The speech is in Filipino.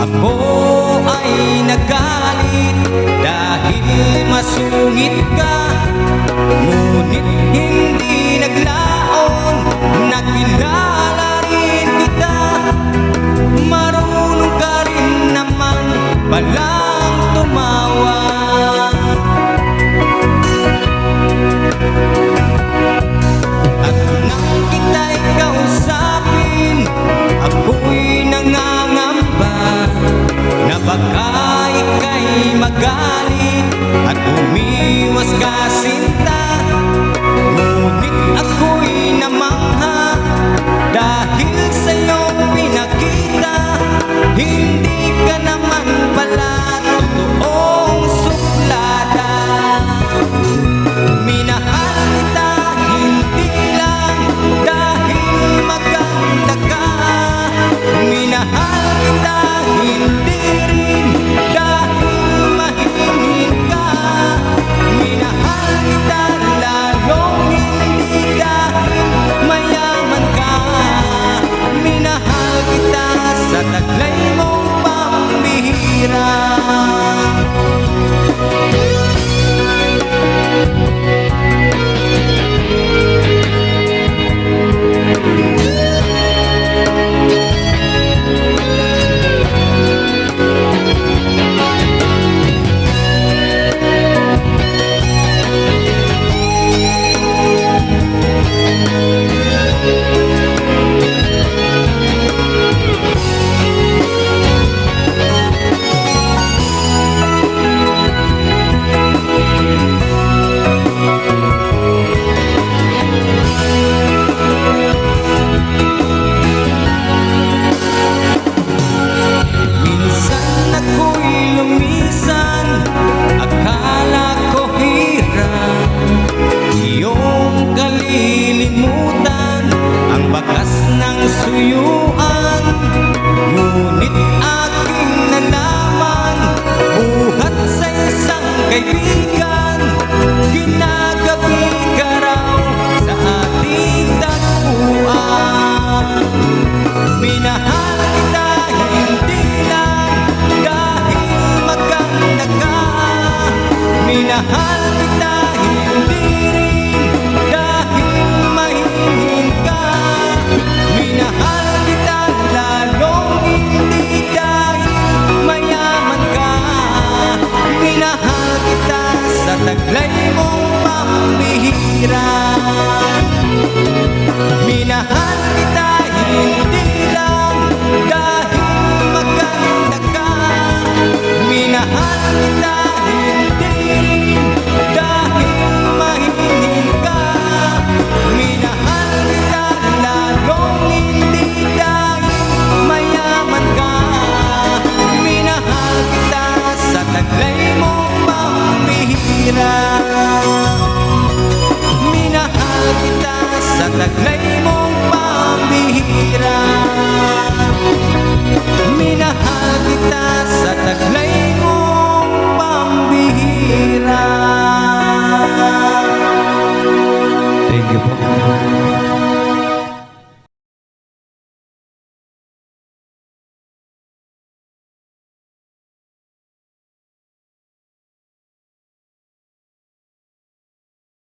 Ako ay nagalit dahil masungit ka, ngunit hindi naglaon, nakilala rin kita. Marunong ka rin naman palang tumawa. At nang kita'y kausapin, ako'y nangangamba na baka ika'y magalit at umiwas ka, sinta. Ngunit ako'y namangha dahil sa'yo pinakita, hindi ka naman pala totoong suplada. Minahal kita hindi lang dahil maganda ka, minahal kita hindi rin dahil mahihin ka, minahal kita lalong hindi dahil mayaman ka, minahal kita sa taglay mong pambihira. Kalilimutan ang bakas ng suyuan, ngunit aking nalaman, buhat sa isang kaibigan, ginagabi ka raw sa ating tagpuan. Minahal kita hindi lang dahil maganda ka, minahal kita hindi rin dahil mahihin ka, minahal kita lalong hindi dahil mayaman ka, minahal kita sa taglay mong pambihira. Minahal kita hindi lang dahil maganda ka, minahal kita hindi rin dahil mahihin ka, minahal kita lalong hindi dahil mayaman ka, minahal kita sa taglay mong pambihira. Minahal kita sa taglay mong pambihira.